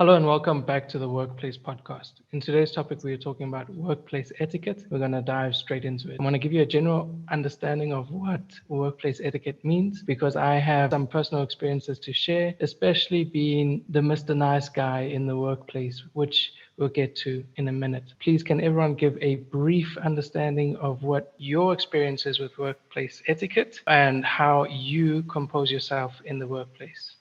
Hello and welcome back to the Workplace Podcast. In today's topic, we are talking about workplace etiquette. We're going to dive straight into it. I want to give you a general understanding of what workplace etiquette means because I have some personal experiences to share, especially being the Mr. Nice guy in the workplace, which we'll get to in a minute. Please, can everyone give a brief understanding of what your experience is with workplace etiquette and how you compose yourself in the workplace?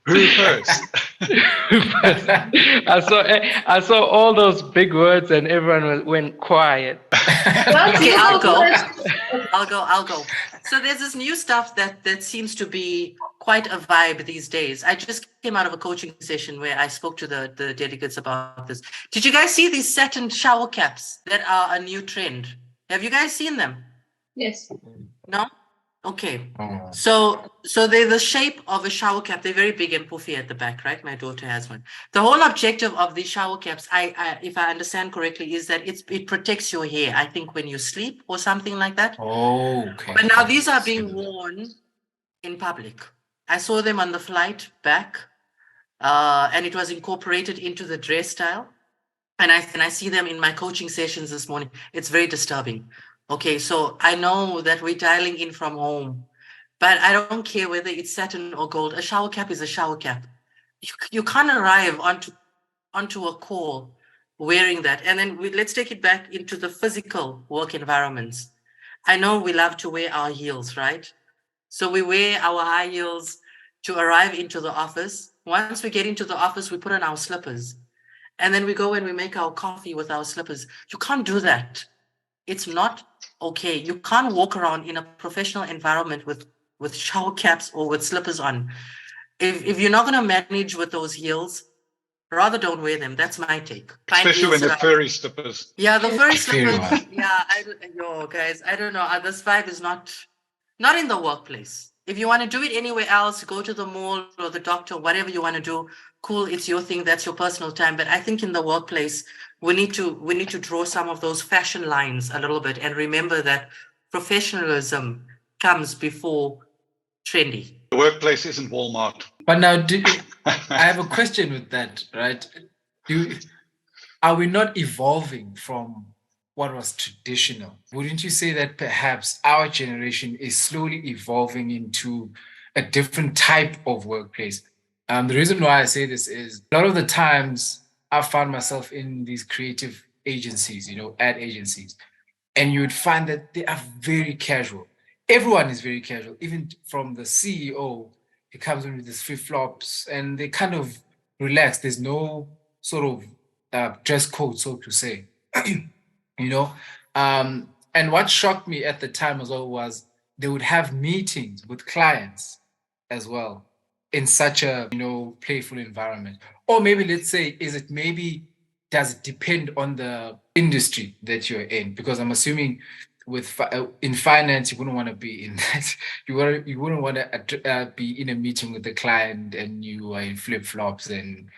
Who first? I saw all those big words and everyone went quiet. Well, Okay, you I'll go go. first. I'll go. So there's this new stuff that seems to be quite a vibe these days. I just came out of a coaching session where I spoke to the delegates about this. Did you guys see these satin shower caps that are a new trend? Have you guys seen them? Yes. No? Okay. Oh. So they're the shape of a shower cap. They're very big and poofy at the back, right? My daughter has one. The whole objective of these shower caps, if I understand correctly, is that it protects your hair, I think, when you sleep or something like that. Oh, okay. But now these are being worn in public. I saw them on the flight back, and it was incorporated into the dress style. And I see them in my coaching sessions this morning. It's very disturbing. Okay, so I know that we're dialing in from home, but I don't care whether it's satin or gold. A shower cap is a shower cap. You can't arrive onto a call wearing that. And then let's take it back into the physical work environments. I know we love to wear our heels, right? So we wear our high heels to arrive into the office. Once we get into the office, we put on our slippers. And then we go and we make our coffee with our slippers. You can't do that. It's not okay. You can't walk around in a professional environment with shower caps or with slippers on. If you're not going to manage with those heels, rather don't wear them. That's my take. Find Especially when heels they're that are- furry slippers. Yeah, the furry Furry slippers. one. Yeah, guys, I don't know. This vibe is not in the workplace. If you want to do it anywhere else, go to the mall or the doctor, whatever you want to do. Cool, it's your thing. That's your personal time. But I think in the workplace, we need to draw some of those fashion lines a little bit and remember that professionalism comes before trendy. The workplace isn't Walmart. But now, I have a question with that, right? Do Are we not evolving from what was traditional? Wouldn't you say that perhaps our generation is slowly evolving into a different type of workplace? The reason why I say this is a lot of the times I found myself in these creative agencies, ad agencies, and you would find that they are very casual. Everyone is very casual, even from the CEO. He comes in with his flip-flops and they kind of relax. There's no sort of dress code, so to say. you know. And what shocked me at the time as well was they would have meetings with clients as well in such a playful environment. Or maybe let's say, does it depend on the industry that you're in? Because I'm assuming in finance you wouldn't want to be in that. You wouldn't want to be in a meeting with the client and you are in flip-flops and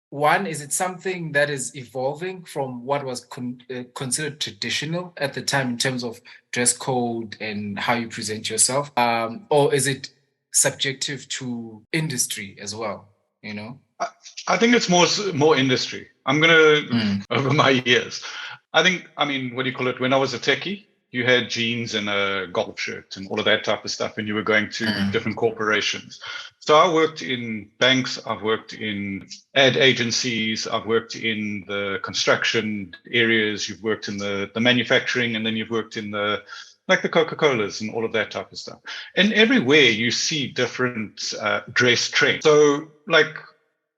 one, is it something that is evolving from what was considered traditional at the time in terms of dress code and how you present yourself? Or is it subjective to industry as well? I think it's more industry. I'm going to, over my years, what do you call it? When I was a techie, you had jeans and a golf shirt and all of that type of stuff, and you were going to different corporations. So I worked in banks, I've worked in ad agencies, I've worked in the construction areas, you've worked in the manufacturing, and then you've worked in the Coca-Colas and all of that type of stuff. And everywhere you see different dress trends. So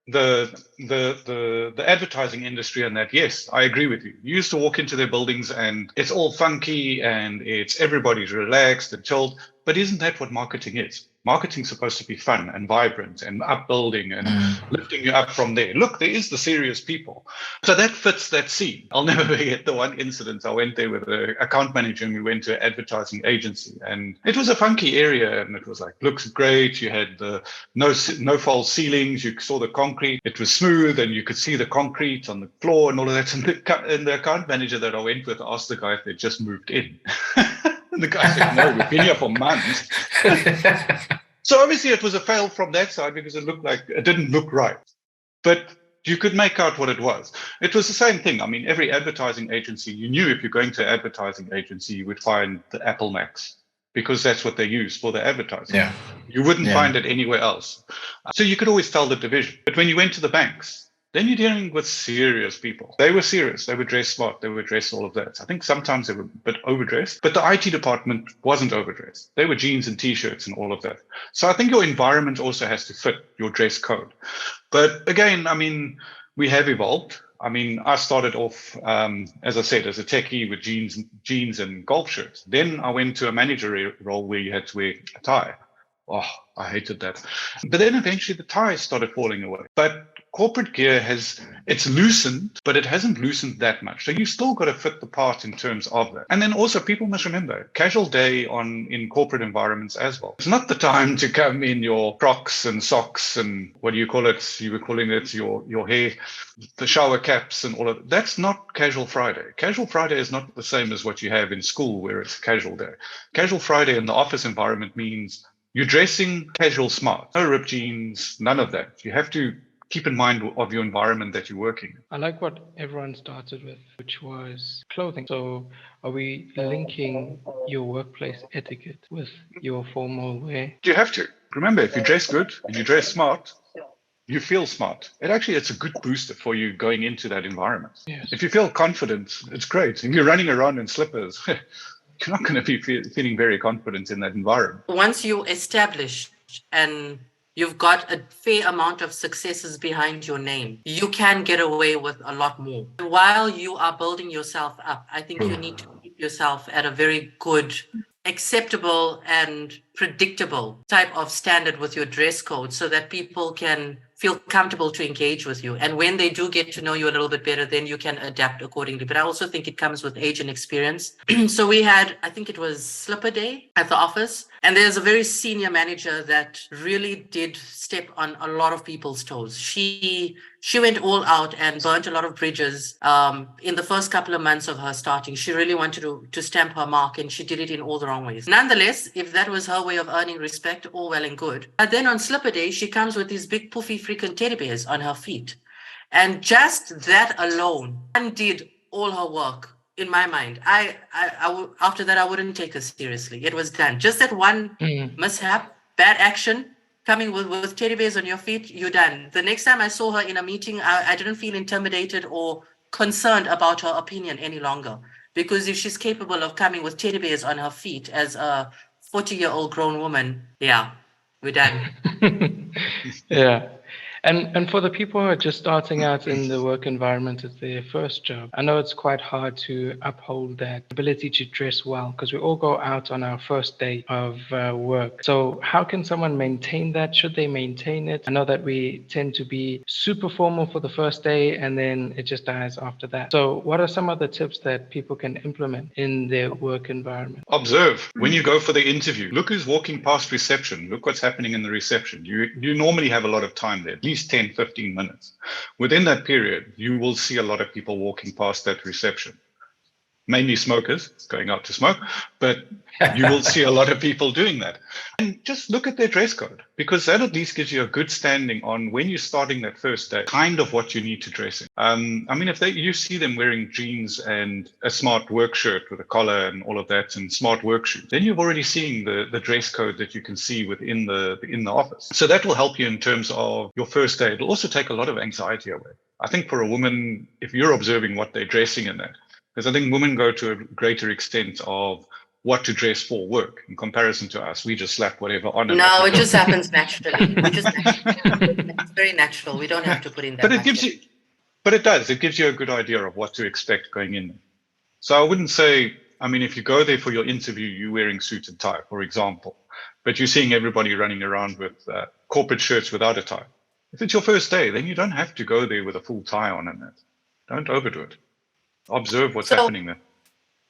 the advertising industry and that, yes, I agree with you. You used to walk into their buildings and it's all funky and everybody's relaxed and chilled. But isn't that what marketing is? Marketing's supposed to be fun and vibrant and upbuilding and lifting you up from there. Look, there is the serious people. So that fits that scene. I'll never forget the one incident. I went there with an account manager and we went to an advertising agency. And it was a funky area and it was looks great. You had the no false ceilings. You saw the concrete. It was smooth and you could see the concrete on the floor and all of that. And the account manager that I went with asked the guy if they'd just moved in. And the guy said, no, we've been here for months. So obviously it was a fail from that side because it didn't look right. But you could make out what it was. It was the same thing. I mean, every advertising agency, you knew if you're going to an advertising agency, you would find the Apple Max because that's what they use for their advertising. Yeah. You wouldn't find it anywhere else. So you could always tell the division. But when you went to the banks, then you're dealing with serious people. They were serious. They were dressed smart. They were dressed all of that. I think sometimes they were a bit overdressed, but the IT department wasn't overdressed. They were jeans and T-shirts and all of that. So I think your environment also has to fit your dress code. But again, I mean, we have evolved. I mean, I started off, as I said, as a techie with jeans and golf shirts. Then I went to a managerial role where you had to wear a tie. Oh, I hated that. But then eventually the ties started falling away. But corporate gear it's loosened, but it hasn't loosened that much. So you still got to fit the part in terms of that. And then also people must remember, casual day in corporate environments as well. It's not the time to come in your Crocs and socks and what do you call it? You were calling it your hair, the shower caps and all of that. That's not casual Friday. Casual Friday is not the same as what you have in school where it's casual day. Casual Friday in the office environment means you're dressing casual smart. No ripped jeans, none of that. You have to keep in mind of your environment that you're working in. I like what everyone started with, which was clothing. So are we linking your workplace etiquette with your formal wear? You have to. Remember, if you dress good and you dress smart, you feel smart. It's a good booster for you going into that environment. Yes. If you feel confident, it's great. If you're running around in slippers, you're not going to be feeling very confident in that environment. Once you establish and you've got a fair amount of successes behind your name, you can get away with a lot more. While you are building yourself up, I think you need to keep yourself at a very good, acceptable and predictable type of standard with your dress code so that people can feel comfortable to engage with you. And when they do get to know you a little bit better, then you can adapt accordingly. But I also think it comes with age and experience. So we had, I think it was Slipper Day at the office. And there's a very senior manager that really did step on a lot of people's toes. She went all out and burnt a lot of bridges in the first couple of months of her starting. She really wanted to stamp her mark, and she did it in all the wrong ways. Nonetheless, if that was her way of earning respect, all well and good. But then on Slipper Day, she comes with these big puffy freaking teddy bears on her feet. And just that alone undid all her work. In my mind, after that, I wouldn't take her seriously. It was done. Just that one mishap, bad action, coming with teddy bears on your feet, you're done. The next time I saw her in a meeting, I didn't feel intimidated or concerned about her opinion any longer. Because if she's capable of coming with teddy bears on her feet as a 40-year-old grown woman, yeah, we're done. Yeah. And for the people who are just starting out in the work environment as their first job, I know it's quite hard to uphold that ability to dress well because we all go out on our first day of work. So how can someone maintain that? Should they maintain it? I know that we tend to be super formal for the first day and then it just dies after that. So what are some of the tips that people can implement in their work environment? Observe when you go for the interview. Look who's walking past reception. Look what's happening in the reception. You normally have a lot of time there. At least 10, 15 minutes. Within that period, you will see a lot of people walking past that reception. Mainly smokers going out to smoke, but you will see a lot of people doing that. And just look at their dress code, because that at least gives you a good standing on when you're starting that first day, kind of what you need to dress in. I mean, if you see them wearing jeans and a smart work shirt with a collar and all of that and smart work shoes, then you're already seeing the dress code that you can see within the office. So that will help you in terms of your first day. It'll also take a lot of anxiety away. I think for a woman, if you're observing what they're dressing in that, because I think women go to a greater extent of what to dress for work in comparison to us. We just slap whatever on. No, it just happens naturally. It's very natural. We don't have to put in that. But it does. It gives you a good idea of what to expect going in. So I wouldn't say, I mean, if you go there for your interview, you're wearing suit and tie, for example, but you're seeing everybody running around with corporate shirts without a tie. If it's your first day, then you don't have to go there with a full tie on and that. Don't overdo it. Observe what's happening there.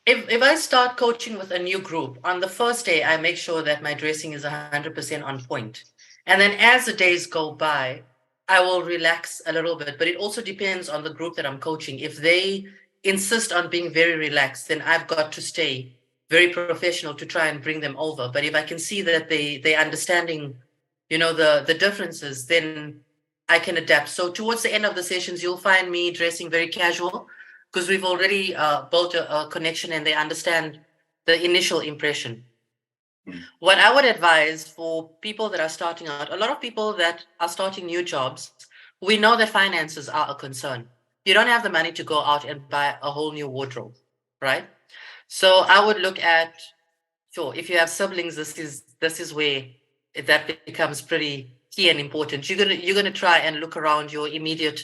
If I start coaching with a new group, on the first day, I make sure that my dressing is 100% on point. And then as the days go by, I will relax a little bit. But it also depends on the group that I'm coaching. If they insist on being very relaxed, then I've got to stay very professional to try and bring them over. But if I can see that they're understanding, the differences, then I can adapt. So towards the end of the sessions, you'll find me dressing very casual because we've already built a connection and they understand the initial impression. What I would advise for people that are starting out, a lot of people that are starting new jobs, we know that finances are a concern. You don't have the money to go out and buy a whole new wardrobe, right? So I would look at, sure, if you have siblings, this is where that becomes pretty key and important. You're gonna try and look around your immediate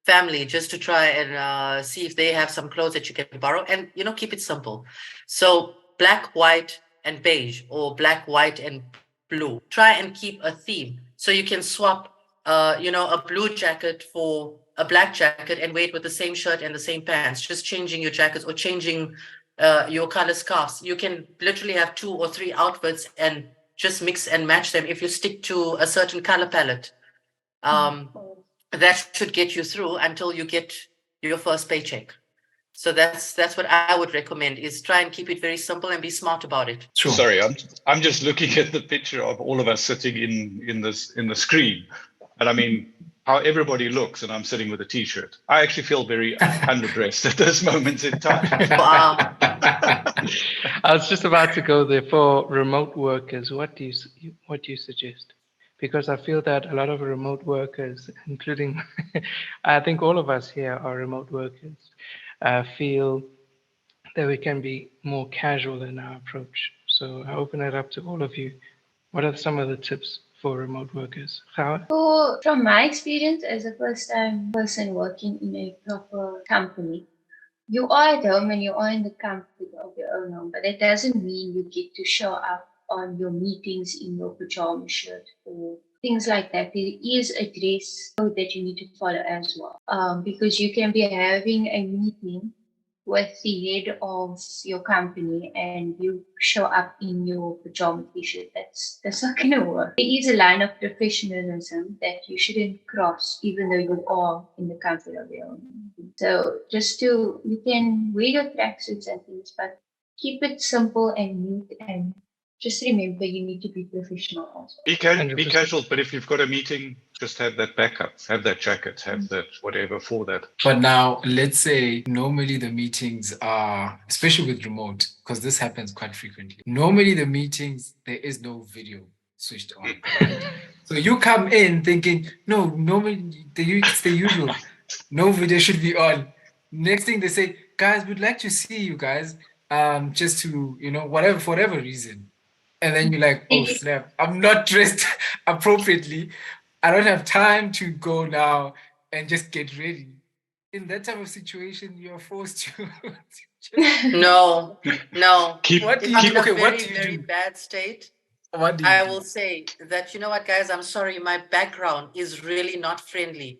family just to try and see if they have some clothes that you can borrow, and keep it simple. So black, white, and beige, or black, white, and blue. Try and keep a theme so you can swap a blue jacket for a black jacket and wear it with the same shirt and the same pants, just changing your jackets or changing your color scarves. You can literally have 2 or 3 outfits and just mix and match them if you stick to a certain color palette. That should get you through until you get your first paycheck. So that's what I would recommend, is try and keep it very simple and be smart about it. Sure. Sorry, I'm just looking at the picture of all of us sitting in the screen, and I mean how everybody looks, and I'm sitting with a t-shirt. I actually feel very underdressed at this moment in time. I was just about to go there. For remote workers, what do you suggest? Because I feel that a lot of remote workers, including I think all of us here are remote workers, feel that we can be more casual in our approach. So I open it up to all of you. What are some of the tips for remote workers? How? So, from my experience as a first-time person working in a proper company, you are at home and you are in the comfort of your own home, but that doesn't mean you get to show up on your meetings in your pajama shirt or things like that. There is a dress code that you need to follow as well, because you can be having a meeting with the head of your company and you show up in your pajama t-shirt. That's not gonna work. There is a line of professionalism that you shouldn't cross, even though you are in the comfort of your own. So you can wear your tracksuits and things, but keep it simple and neat, and just remember you need to be professional also. Be casual, but if you've got a meeting, just have that backup, have that jacket, have that whatever for that. But now, let's say normally the meetings are, especially with remote, because this happens quite frequently. Normally the meetings, there is no video switched on. So you come in thinking, no, normally it's the usual. No video should be on. Next thing they say, guys, we'd like to see you guys, just to, whatever, for whatever reason. And then you're like, oh snap, I'm not dressed appropriately. I don't have time to go now and just get ready. In that type of situation, you're forced to. No. What do If you I'm do? in a What very, do you very do? bad state, What do you I do? will say that, you know what, guys, I'm sorry, my background is really not friendly.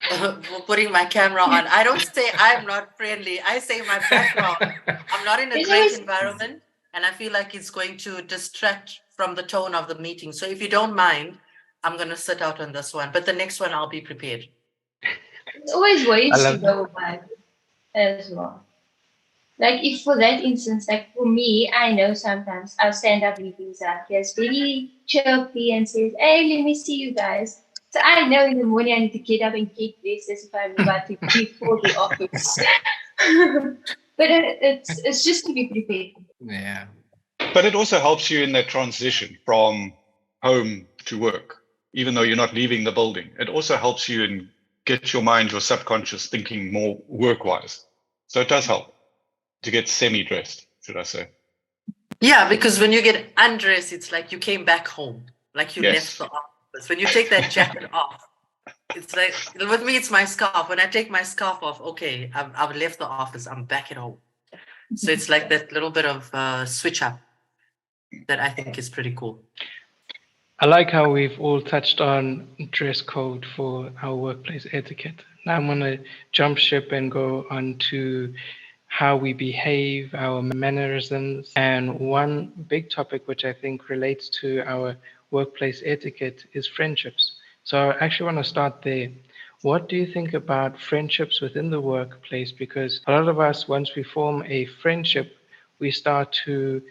For putting my camera on. I don't say I'm not friendly. I say my background. I'm not in a great environment, and I feel like it's going to distract from the tone of the meeting. So if you don't mind, I'm going to sit out on this one. But the next one, I'll be prepared. There's always ways to go about it as well. Like if for that instance, like for me, I know sometimes I'll stand up meetings out here, very chirpy and says, hey, let me see you guys. So I know in the morning I need to get up and get dressed as if I'm about to leave for the office. But it's just to be prepared. Yeah. But it also helps you in that transition from home to work, even though you're not leaving the building. It also helps you in get your mind, your subconscious thinking more work-wise. So it does help to get semi-dressed, should I say. Yeah, because when you get undressed, it's like you came back home, like you Yes. left the office. When you take that jacket off, it's like, with me, it's my scarf. When I take my scarf off, okay, I've left the office, I'm back at home. So it's like that little bit of switch up that I think is pretty cool. I like how we've all touched on dress code for our workplace etiquette. Now I'm going to jump ship and go on to how we behave, our mannerisms, and one big topic which I think relates to our workplace etiquette is friendships. So I actually want to start there. What do you think about friendships within the workplace? Because a lot of us, once we form a friendship, we start to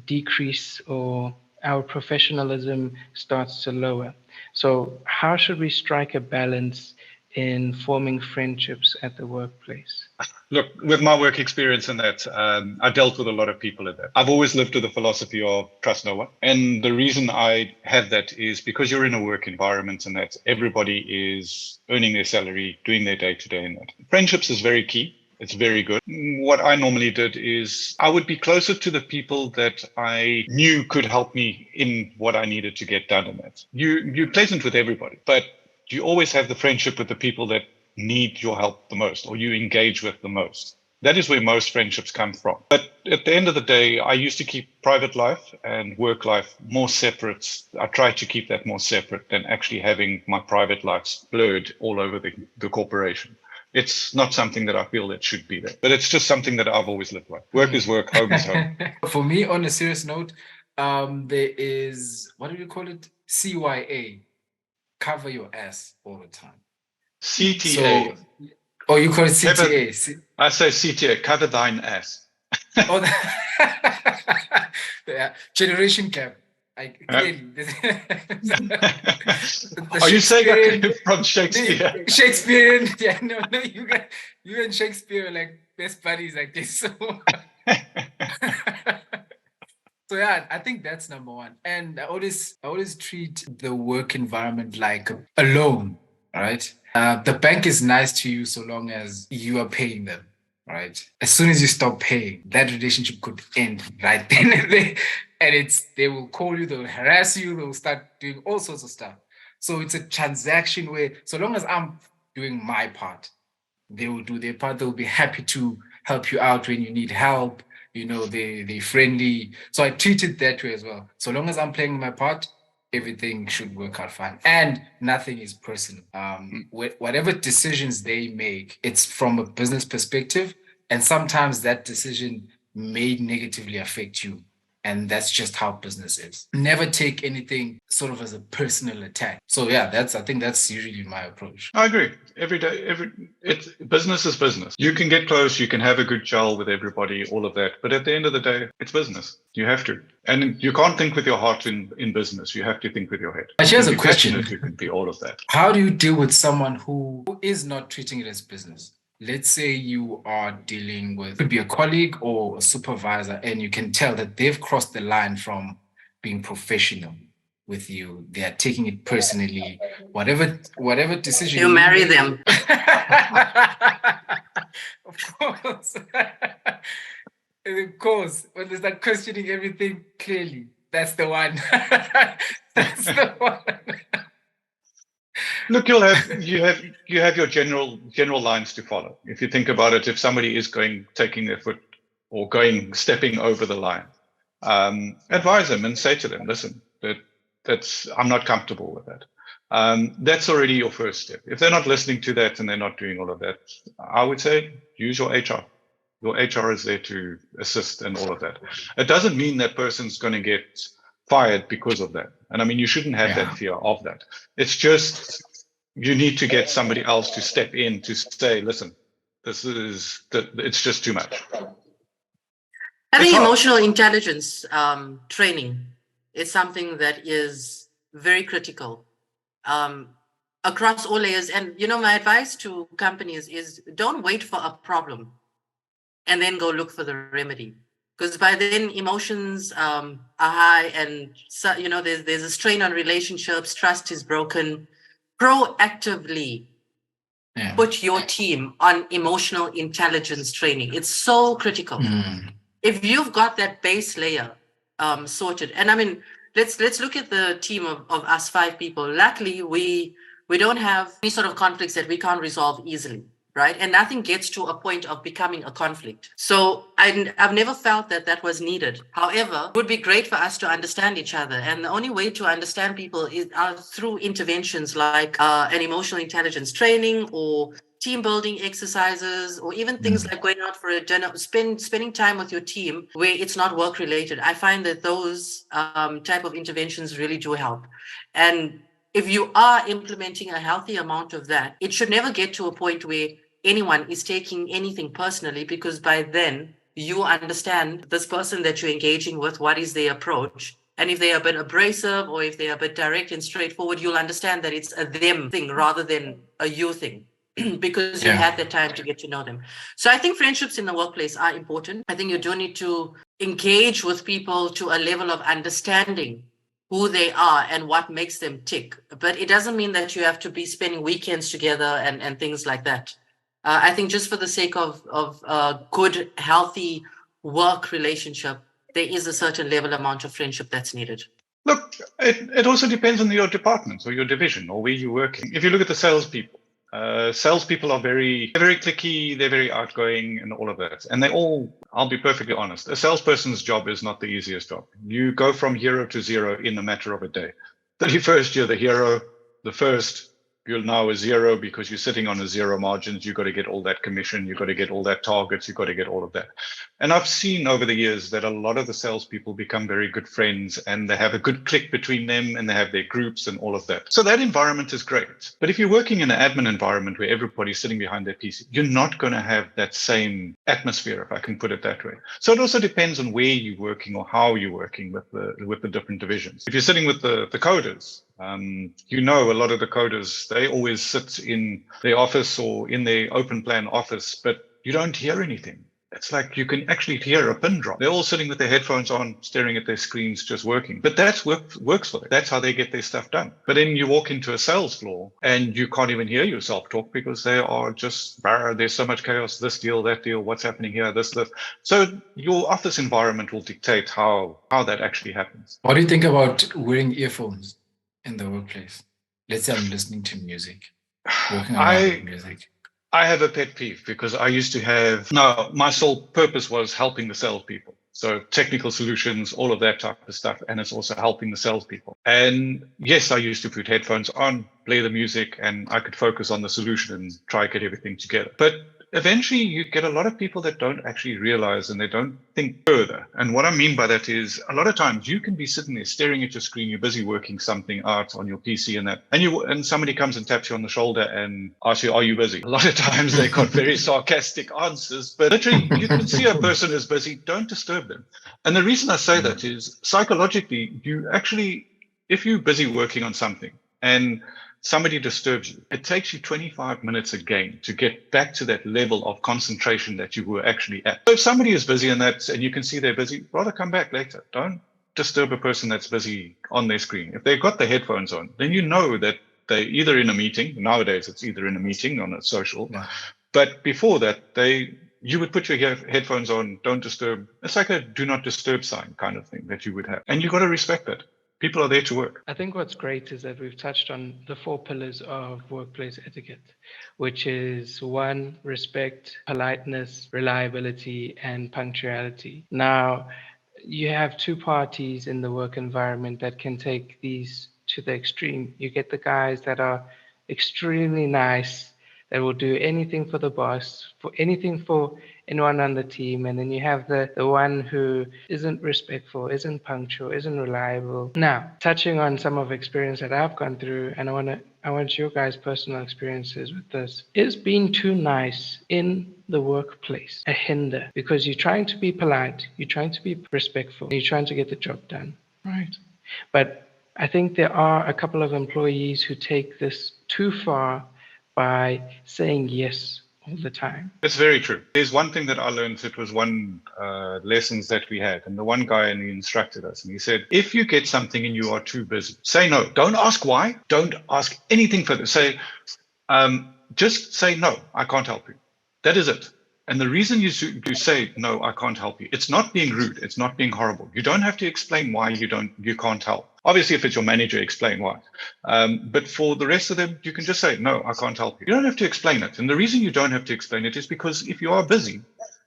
decrease, or our professionalism starts to lower. So, how should we strike a balance in forming friendships at the workplace? Look, with my work experience in that, I dealt with a lot of people in that. I've always lived with the philosophy of trust no one. And the reason I have that is because you're in a work environment and that everybody is earning their salary, doing their day to day in that. Friendships is very key. It's very good. What I normally did is I would be closer to the people that I knew could help me in what I needed to get done in that. You're pleasant with everybody, but you always have the friendship with the people that need your help the most or you engage with the most. That is where most friendships come from. But at the end of the day, I used to keep private life and work life more separate. I tried to keep that more separate than actually having my private life blurred all over the corporation. It's not something that I feel that should be there, but it's just something that I've always lived with. Work is work, home is home. For me, on a serious note, there is, what do you call it? CYA, cover your ass all the time. CTA. So, oh, you call it CTA. I say CTA, cover thine ass. Oh, yeah. Generation gap. Clearly. Are you saying that from Shakespeare? Shakespearean, yeah, no, you and Shakespeare are like best buddies like this. So, so yeah, I think that's number one. And I always treat the work environment like a loan, right? The bank is nice to you so long as you are paying them, right? As soon as you stop paying, that relationship could end right then and there. And they will call you, they'll harass you, they'll start doing all sorts of stuff. So it's a transaction where, so long as I'm doing my part, they will do their part. They'll be happy to help you out when you need help. You know, they're friendly. So I treat it that way as well. So long as I'm playing my part, everything should work out fine. And nothing is personal. Whatever decisions they make, it's from a business perspective. And sometimes that decision may negatively affect you. And that's just how business is. Never take anything sort of as a personal attack. So yeah, I think that's usually my approach. I agree. Every day, business is business. You can get close, you can have a good gel with everybody, all of that. But at the end of the day, it's business. You have to. And you can't think with your heart in business. You have to think with your head. But here's a question. You can be all of that. How do you deal with someone who is not treating it as business? Let's say you are dealing with, could be a colleague or a supervisor, and you can tell that they've crossed the line from being professional with you. They are taking it personally. Whatever decision you marry them. Of course. And of course, when they start questioning everything, clearly, that's the one. That's the one. Look, you have your general lines to follow. If you think about it, if somebody is taking their foot or stepping over the line, advise them and say to them, listen, I'm not comfortable with that. That's already your first step. If they're not listening to that and they're not doing all of that, I would say use your HR. Your HR is there to assist and all of that. It doesn't mean that person's going to get fired because of that. And I mean, you shouldn't have that fear of that. It's just, you need to get somebody else to step in to say, listen, it's just too much. Having emotional intelligence training is something that is very critical across all layers. And, my advice to companies is don't wait for a problem and then go look for the remedy. Because by then emotions are high and, there's a strain on relationships, trust is broken. Proactively put your team on emotional intelligence training. It's so critical. If you've got that base layer sorted, and I mean, let's look at the team of us 5 people. Luckily, we don't have any sort of conflicts that we can't resolve easily. Right? And nothing gets to a point of becoming a conflict. So I've never felt that was needed. However, it would be great for us to understand each other. And the only way to understand people is through interventions like an emotional intelligence training or team building exercises, or even things like going out for a dinner, spending time with your team where it's not work related. I find that those type of interventions really do help. And if you are implementing a healthy amount of that, it should never get to a point where anyone is taking anything personally, because by then you understand this person that you're engaging with, what is their approach. And if they're a bit abrasive or if they're a bit direct and straightforward, you'll understand that it's a them thing rather than a you thing. Because you had the time to get to know them. So I think friendships in the workplace are important. I think you do need to engage with people to a level of understanding who they are and what makes them tick. But it doesn't mean that you have to be spending weekends together and things like that. I think just for the sake of good, healthy work relationship, there is a certain level amount of friendship that's needed. Look, it also depends on your department or your division or where you're working. If you look at the salespeople, salespeople are very cliquey, they're very outgoing and all of that. And they all, I'll be perfectly honest, a salesperson's job is not the easiest job. You go from hero to zero in a matter of a day. 31st, you're the hero. The first, you're now a zero because you're sitting on a zero margins. You've got to get all that commission. You've got to get all that targets. You've got to get all of that. And I've seen over the years that a lot of the salespeople become very good friends and they have a good click between them and they have their groups and all of that. So that environment is great. But if you're working in an admin environment where everybody's sitting behind their PC, you're not going to have that same atmosphere, if I can put it that way. So it also depends on where you're working or how you're working with the different divisions. If you're sitting with the coders, you know, a lot of the coders, they always sit in their office or in their open plan office, but you don't hear anything. It's like you can actually hear a pin drop. They're all sitting with their headphones on, staring at their screens, just working. But that's works for them. That's how they get their stuff done. But then you walk into a sales floor and you can't even hear yourself talk because they are just, there's so much chaos, this deal, that deal, what's happening here, this. So your office environment will dictate how that actually happens. What do you think about wearing earphones in the workplace? Let's say I'm listening to music, working around with music. I have a pet peeve because I used to have, my sole purpose was helping the salespeople. So technical solutions, all of that type of stuff. And it's also helping the salespeople. And yes, I used to put headphones on, play the music, and I could focus on the solution and try to get everything together. But eventually you get a lot of people that don't actually realize and they don't think further. And what I mean by that is a lot of times you can be sitting there staring at your screen, you're busy working something out on your PC and that, and somebody comes and taps you on the shoulder and asks you, are you busy? A lot of times they got very sarcastic answers, but literally you can see a person is busy, don't disturb them. And the reason I say that is psychologically, you actually, if you're busy working on something and somebody disturbs you, it takes you 25 minutes again to get back to that level of concentration that you were actually at. So if somebody is busy and you can see they're busy, rather come back later. Don't disturb a person that's busy on their screen. If they've got the headphones on, then you know that they're either in a meeting. Nowadays, it's either in a meeting on a social. Yeah. But before that, you would put your headphones on, don't disturb. It's like a do not disturb sign kind of thing that you would have. And you've got to respect that. People are there to work. I think what's great is that we've touched on the 4 pillars of workplace etiquette, which is 1, respect, politeness, reliability, and punctuality. Now, you have 2 parties in the work environment that can take these to the extreme. You get the guys that are extremely nice, that will do anything for the boss, for anything for anyone on the team. And then you have the one who isn't respectful, isn't punctual, isn't reliable. Now, touching on some of the experience that I've gone through, and I want your guys' personal experiences with this, is being too nice in the workplace a hinder? Because you're trying to be polite, you're trying to be respectful, you're trying to get the job done, right? But I think there are a couple of employees who take this too far by saying yes all the time. It's very true. There's one thing that I learned. It was one lessons that we had. And the one guy, and he instructed us, and he said, if you get something and you are too busy, say no. Don't ask why. Don't ask anything further. Say, just say no, I can't help you. That is it. And the reason you say, no, I can't help you, it's not being rude. It's not being horrible. You don't have to explain why you can't help. Obviously, if it's your manager, explain why. But for the rest of them, you can just say, no, I can't help you. You don't have to explain it. And the reason you don't have to explain it is because if you are busy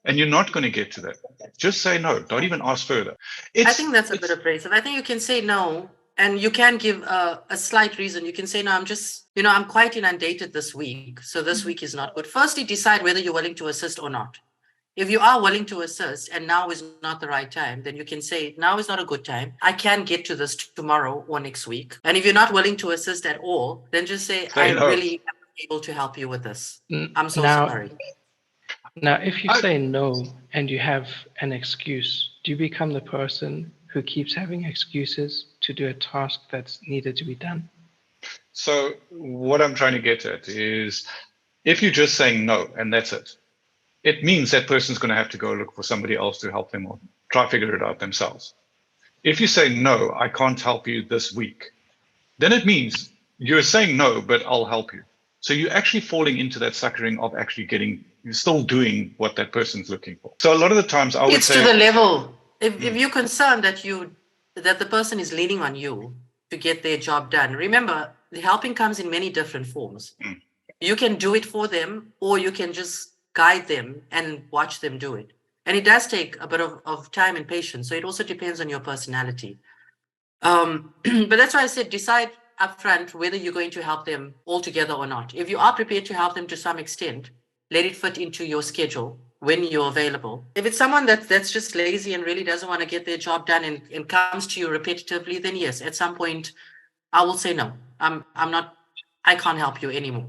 and you're not going to get to that, just say no. Don't even ask further. I think that's a bit abrasive. I think you can say no. And you can give a slight reason. You can say, no, I'm quite inundated this week. So this week is not good. Firstly, decide whether you're willing to assist or not. If you are willing to assist and now is not the right time, then you can say, now is not a good time. I can get to this tomorrow or next week. And if you're not willing to assist at all, then just say, I really am able to help you with this. I'm so sorry. Now, if you say no and you have an excuse, do you become the person who keeps having excuses to do a task that's needed to be done? So what I'm trying to get at is if you're just saying no and that's it, it means that person's going to have to go look for somebody else to help them or try to figure it out themselves. If you say no, I can't help you this week, then it means you're saying no, but I'll help you. So you're actually falling into that suckering of actually you're still doing what that person's looking for. So a lot of the times I would say it's to the level. If you're concerned that the person is leaning on you to get their job done, remember the helping comes in many different forms. You can do it for them, or you can just guide them and watch them do it. And it does take a bit of time and patience. So it also depends on your personality. But that's why I said decide upfront whether you're going to help them altogether or not. If you are prepared to help them to some extent, let it fit into your schedule when you're available. If it's someone that's just lazy and really doesn't want to get their job done and comes to you repetitively, then yes, at some point I will say no. I can't help you anymore.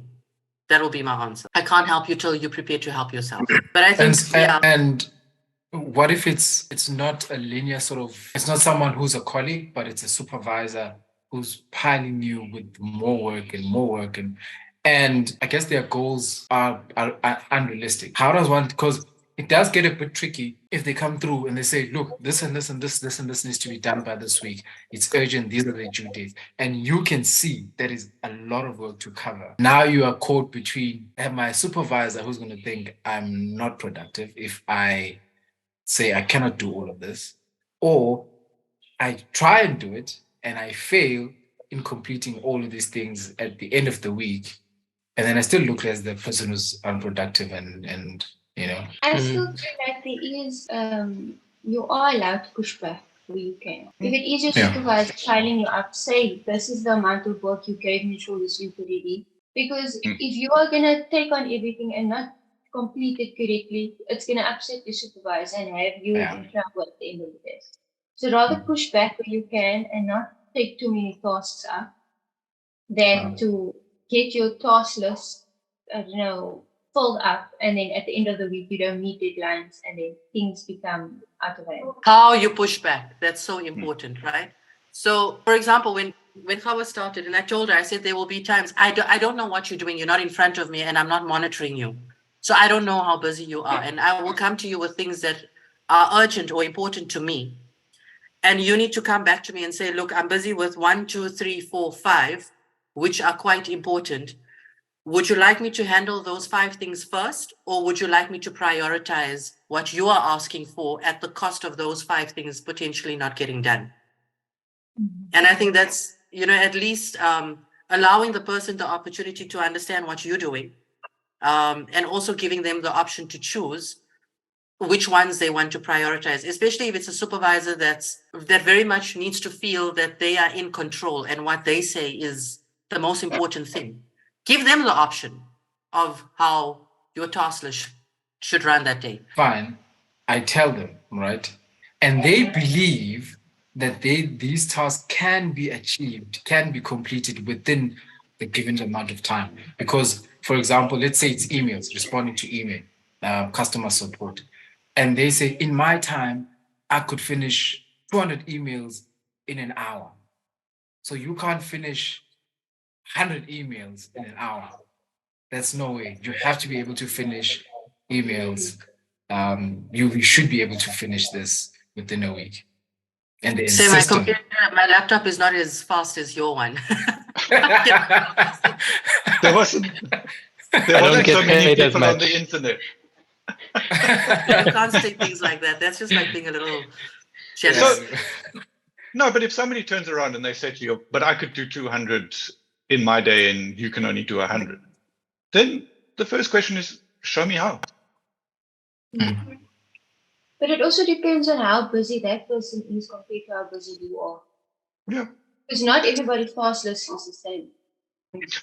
That will be my answer. I can't help you till you're prepared to help yourself. But I think and what if it's not a linear sort of, it's not someone who's a colleague, but it's a supervisor who's piling you with more work and I guess their goals are unrealistic. How does one, because it does get a bit tricky if they come through and they say, look, this and this and this and this needs to be done by this week. It's urgent. These are the due dates. And you can see there is a lot of work to cover. Now you are caught between my supervisor who's going to think I'm not productive if I say I cannot do all of this, or I try and do it and I fail in completing all of these things at the end of the week. And then I still look as the person who's unproductive and you know. I still think that there is, you are allowed to push back where you can. If it is your supervisor piling you up, say, this is the amount of work you gave me for this week already. Because if you are going to take on everything and not complete it correctly, it's going to upset your supervisor and have you in trouble at the end of the day. So rather push back where you can and not take too many tasks up than to get your task list, filled up, and then at the end of the week you don't meet deadlines, and then things become out of hand. How you push back, that's so important, right? So, for example, when Khawa started, and I told her, I said, there will be times I don't know what you're doing. You're not in front of me, and I'm not monitoring you. So I don't know how busy you are, and I will come to you with things that are urgent or important to me. And you need to come back to me and say, look, I'm busy with 1, 2, 3, 4, 5, which are quite important. Would you like me to handle those 5 things first, or would you like me to prioritize what you are asking for at the cost of those 5 things potentially not getting done? And I think that's, at least allowing the person the opportunity to understand what you're doing, and also giving them the option to choose which ones they want to prioritize, especially if it's a supervisor that very much needs to feel that they are in control and what they say is the most important thing. Give them the option of how your task list should run that day. Fine. I tell them, right? And they believe that these tasks can be achieved, can be completed within the given amount of time. Because, for example, let's say it's emails, responding to email, customer support. And they say, in my time, I could finish 200 emails in an hour. So you can't finish 100 emails in an hour. That's no way. You have to be able to finish emails. You should be able to finish this within a week. And they insist my laptop is not as fast as your one. There wasn't so many people on the internet. You can't say things like that. That's just like being a little jealous. No, but if somebody turns around and they say to you, but I could do 200 in my day and you can only do 100, then the first question is, show me how. But it also depends on how busy that person is compared to how busy you are. Yeah. Because not everybody's task list is the same.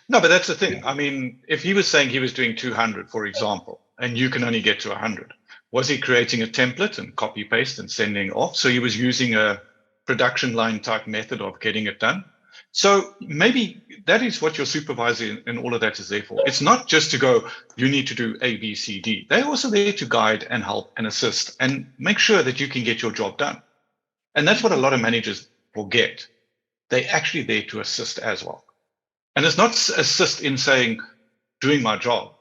No, but that's the thing. I mean, if he was saying he was doing 200, for example, and you can only get to 100, was he creating a template and copy paste and sending off? So he was using a production line type method of getting it done. So maybe that is what your supervisor and all of that is there for. It's not just to go, you need to do A, B, C, D. They're also there to guide and help and assist and make sure that you can get your job done. And that's what a lot of managers forget. They're actually there to assist as well. And it's not assist in saying, doing my job,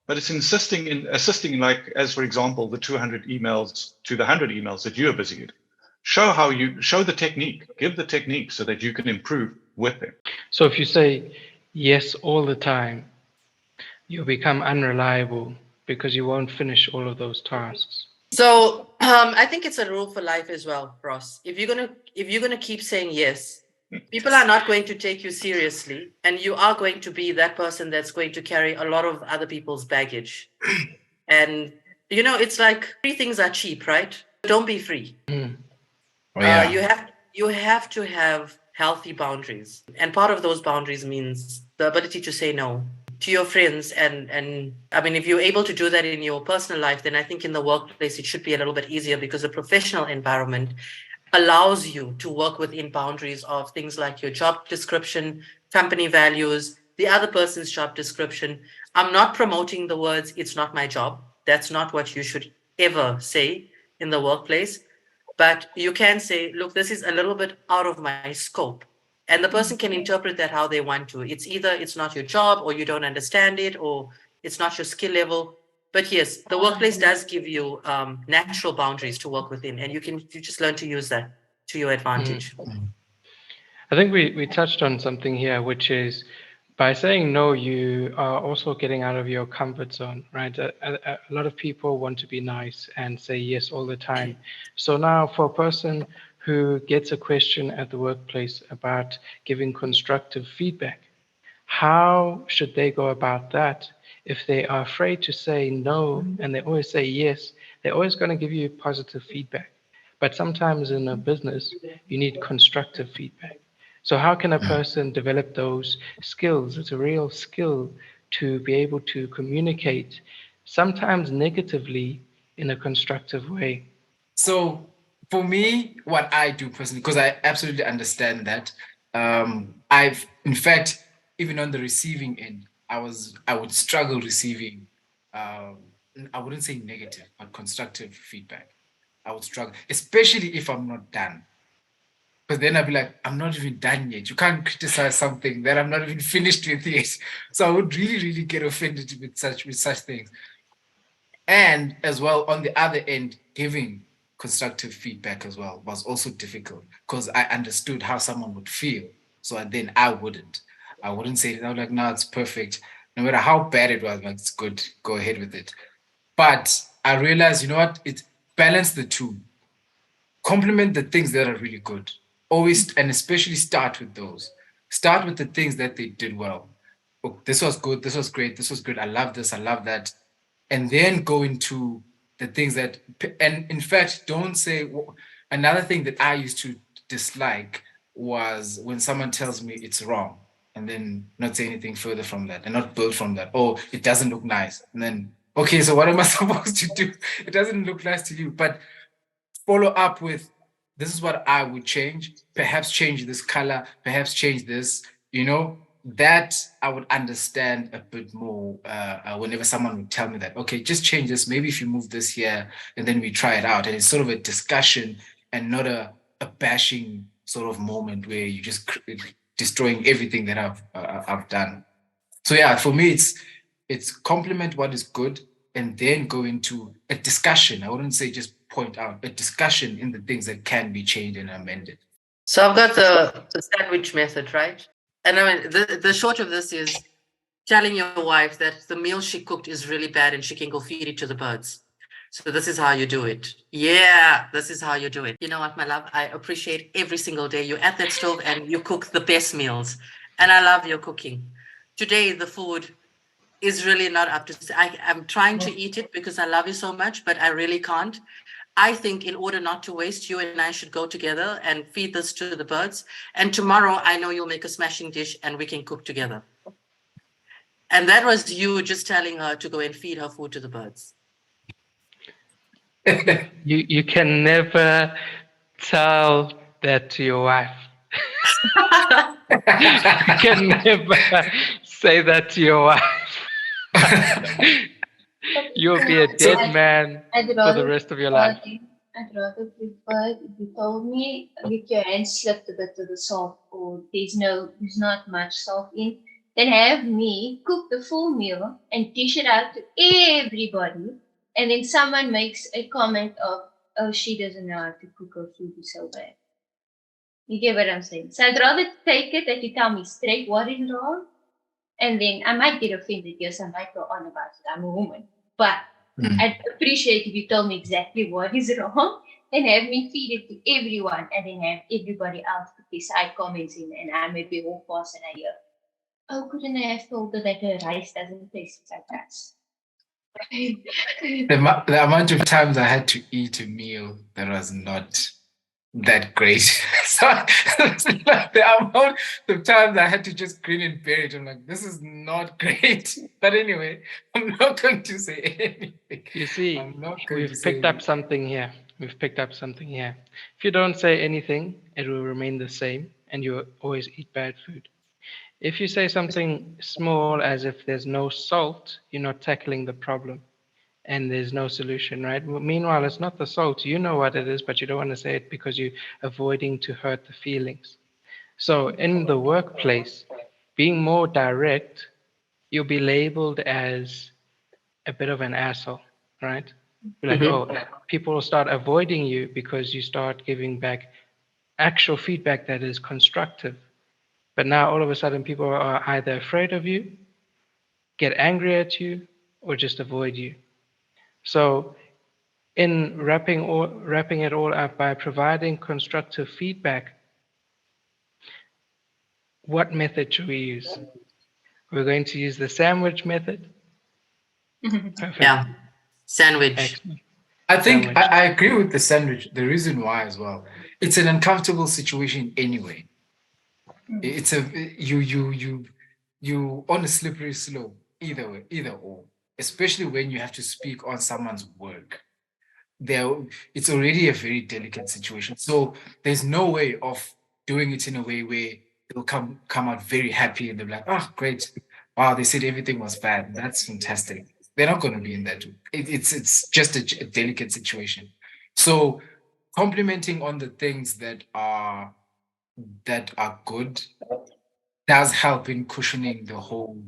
but it's assisting in like, as for example, the 200 emails to the 100 emails that you are busy with. Show the technique, give the technique so that you can improve with them. So if you say yes all the time, you'll become unreliable because you won't finish all of those tasks. So I think it's a rule for life as well, Ross. If you're gonna keep saying yes, people are not going to take you seriously, and you are going to be that person that's going to carry a lot of other people's baggage. And it's like free things are cheap, right? Don't be free. Oh, yeah. You have to have healthy boundaries, and part of those boundaries means the ability to say no to your friends. And I mean, if you're able to do that in your personal life, then I think in the workplace it should be a little bit easier, because the professional environment allows you to work within boundaries of things like your job description, company values, the other person's job description. I'm not promoting the words, it's not my job. That's not what you should ever say in the workplace. But you can say, look, this is a little bit out of my scope. And the person can interpret that how they want to. It's either it's not your job, or you don't understand it, or it's not your skill level. But yes, the workplace does give you natural boundaries to work within, and you just learn to use that to your advantage. I think we touched on something here, which is by saying no, you are also getting out of your comfort zone, right? A lot of people want to be nice and say yes all the time. So now for a person who gets a question at the workplace about giving constructive feedback, how should they go about that? If they are afraid to say no and they always say yes, they're always going to give you positive feedback. But sometimes in a business, you need constructive feedback. So how can a person develop those skills? It's a real skill to be able to communicate, sometimes negatively, in a constructive way. So for me, what I do personally, because I absolutely understand that, I've, in fact, even on the receiving end, I would struggle receiving, I wouldn't say negative, but constructive feedback. I would struggle, especially if I'm not done. Because then I'd be like, I'm not even done yet. You can't criticize something that I'm not even finished with yet. So I would really, really get offended with such things. And as well, on the other end, giving constructive feedback as well was also difficult, because I understood how someone would feel. So then I wouldn't say it. I was like, no, it's perfect. No matter how bad it was, like, it's good, go ahead with it. But I realized, you know what? It balance the two. Compliment the things that are really good. Always, and especially start with those. Start with the things that they did well. Oh, this was good, this was great, this was good. I love this, I love that. And then go into the things that, and in fact, don't say, another thing that I used to dislike was when someone tells me it's wrong, and then not say anything further from that and not build from that. Oh, it doesn't look nice. And then, okay, so what am I supposed to do? It doesn't look nice to you, but follow up with, this is what I would change, perhaps change this color, perhaps change this, that I would understand a bit more whenever someone would tell me that, okay, just change this, maybe if you move this here, and then we try it out. And it's sort of a discussion and not a bashing sort of moment where you're just destroying everything that I've done. So yeah, for me, it's compliment what is good and then go into a discussion. I wouldn't say just point out, a discussion in the things that can be changed and amended. So I've got the sandwich method, right? And I mean, the short of this is telling your wife that the meal she cooked is really bad and she can go feed it to the birds. So this is how you do it. Yeah, this is how you do it. You know what, my love? I appreciate every single day you're at that stove and you cook the best meals. And I love your cooking. Today, the food is really not up to, I'm trying to eat it because I love you so much, but I really can't. I think in order not to waste, you and I should go together and feed this to the birds. And tomorrow I know you'll make a smashing dish and we can cook together. And that was you just telling her to go and feed her food to the birds. You can never tell that to your wife. You can never say that to your wife. You'll be a dead man I'd for the rather rest of your prefer life. I'd rather prefer if you told me with your hand slipped a bit of the salt or there's not much salt in, then have me cook the full meal and dish it out to everybody, and then someone makes a comment of, oh, she doesn't know how to cook her food, is so bad. You get what I'm saying? So I'd rather take it that you tell me straight what is wrong, and then I might get offended, yes, I might go on about it. I'm a woman. But I'd appreciate if you told me exactly what is wrong and have me feed it to everyone and then have everybody else put their side comments in, and I maybe walk past and I hear, oh, couldn't I have told her that her rice doesn't taste like that? The amount of times I had to eat a meal that was not that great. So the amount of times I had to just grin and bear it. I'm like, this is not great. But anyway, I'm not going to say anything. You see, I'm not going we've to say picked up anything. something here. We've picked up something here. If you don't say anything, it will remain the same and you always eat bad food. If you say something small as if there's no salt, you're not tackling the problem and there's no solution, right? Meanwhile, it's not the salt. You know what it is, but you don't want to say it because you're avoiding to hurt the feelings. So in the workplace, being more direct, you'll be labeled as a bit of an asshole, right? Be like, oh, people will start avoiding you because you start giving back actual feedback that is constructive. But now all of a sudden, people are either afraid of you, get angry at you, or just avoid you. So, in wrapping it all up by providing constructive feedback, what method should we use? We're going to use the sandwich method. Perfect. Yeah. Sandwich. Excellent. I think Sandwich. I agree with the sandwich. The reason why as well, it's an uncomfortable situation anyway. It's a you on a slippery slope either way, either or. Especially when you have to speak on someone's work. There, it's already a very delicate situation. So there's no way of doing it in a way where they'll come out very happy and they'll be like, oh, great. Wow, they said everything was bad. That's fantastic. They're not going to be in that. It's just a delicate situation. So complimenting on the things that are good does help in cushioning the whole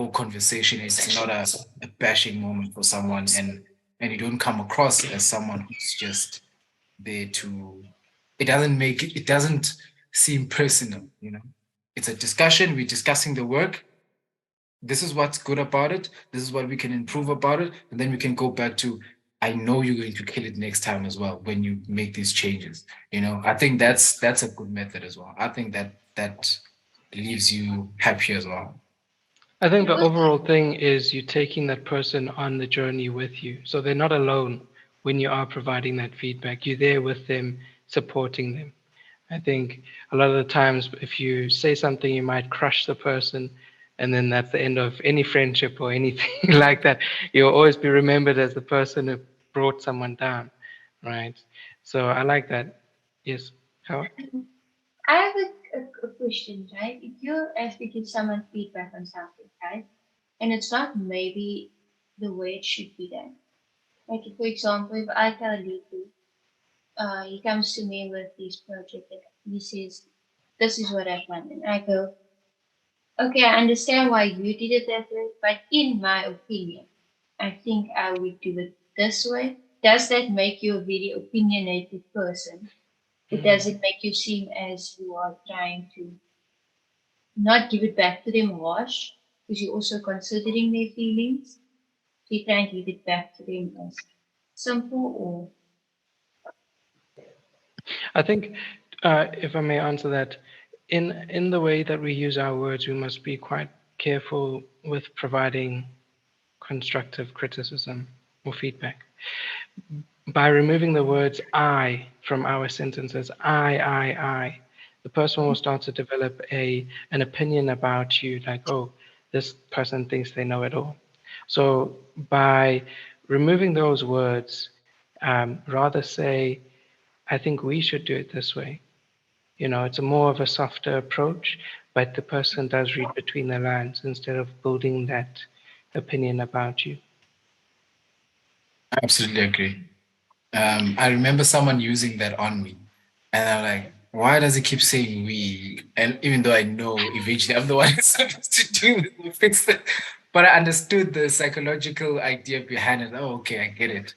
conversation. It's not a bashing moment for someone, and you don't come across as someone who's just there to. It doesn't seem personal. It's a discussion. We're discussing the work. This is what's good about it. This is what we can improve about it, and then we can go back to. I know you're going to kill it next time as well when you make these changes. I think that's a good method as well. I think that leaves you happy as well. I think the overall thing is you taking that person on the journey with you. So they're not alone when you are providing that feedback. You're there with them, supporting them. I think a lot of the times, if you say something, you might crush the person, and then that's the end of any friendship or anything like that. You'll always be remembered as the person who brought someone down, right? So I like that. Yes. How? I have a question, right? If you have to give someone feedback on something, right? And it's not maybe the way it should be done. Like, for example, if I tell Liku, he comes to me with this project and he says, this is what I've done. And I go, okay, I understand why you did it that way, but in my opinion, I think I would do it this way. Does that make you a very opinionated person? Or does it make you seem as you are trying to not give it back to them harsh, because you're also considering their feelings? So you're trying to give it back to them as simple or I think, if I may answer that, in the way that we use our words, we must be quite careful with providing constructive criticism or feedback. By removing the words I from our sentences, I, the person will start to develop an opinion about you, like, oh, this person thinks they know it all. So by removing those words, rather say, I think we should do it this way. It's a more of a softer approach, but the person does read between the lines instead of building that opinion about you. I absolutely agree. I remember someone using that on me, and I'm like, why does he keep saying we? And even though I know eventually I'm the one who's supposed to do it, to fix it, but I understood the psychological idea behind it. Oh, okay, I get it.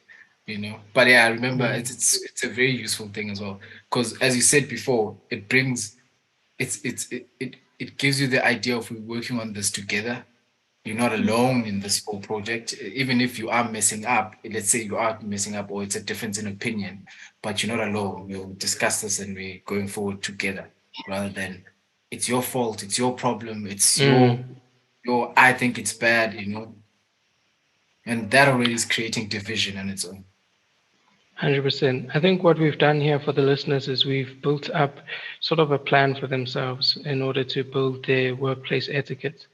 But yeah, I remember it's a very useful thing as well, because as you said before, it brings it gives you the idea of we're working on this together. You're not alone in this whole project. Even if you are messing up, let's say you are messing up or it's a difference in opinion, but you're not alone. We'll discuss this and we're going forward together rather than it's your fault, it's your problem, it's your I think it's bad, and that already is creating division on its own. 100%. I think what we've done here for the listeners is we've built up sort of a plan for themselves in order to build their workplace etiquette.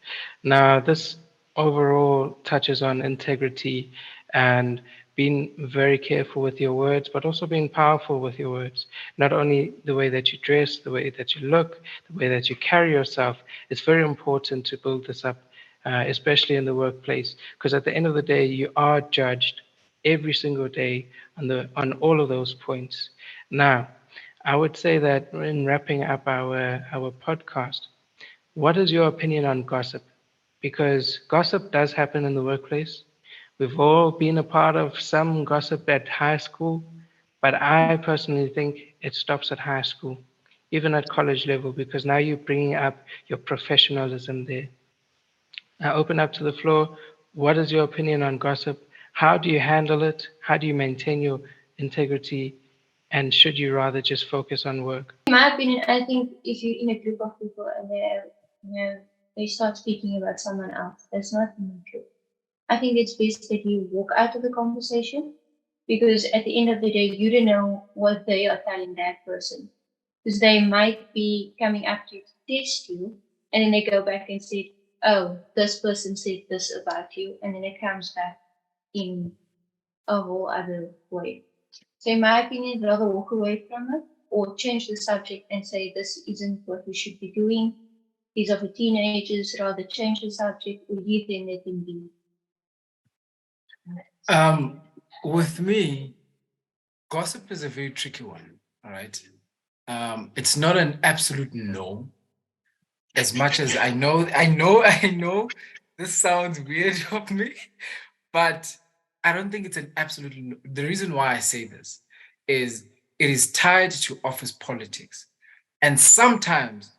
Now, this overall touches on integrity and being very careful with your words, but also being powerful with your words. Not only the way that you dress, the way that you look, the way that you carry yourself. It's very important to build this up, especially in the workplace, because at the end of the day, you are judged every single day on all of those points. Now, I would say that in wrapping up our podcast, what is your opinion on gossip? Because gossip does happen in the workplace. We've all been a part of some gossip at high school, but I personally think it stops at high school, even at college level, because now you're bringing up your professionalism there. I open up to the floor. What is your opinion on gossip? How do you handle it? How do you maintain your integrity? And should you rather just focus on work? In my opinion, I think if you're in a group of people and they start speaking about someone else, that's not true. I think it's best that you walk out of the conversation because at the end of the day, you don't know what they are telling that person. Because they might be coming up to test you and then they go back and say, oh, this person said this about you. And then it comes back in a whole other way. So in my opinion, rather walk away from it or change the subject and say this isn't what we should be doing. These are for teenagers, rather change the subject or leave them, let them be. With me, gossip is a very tricky one. All right. It's not an absolute no. As much as I know, this sounds weird of me, but I don't think it's an absolute no. The reason why I say this is it is tied to office politics. And sometimes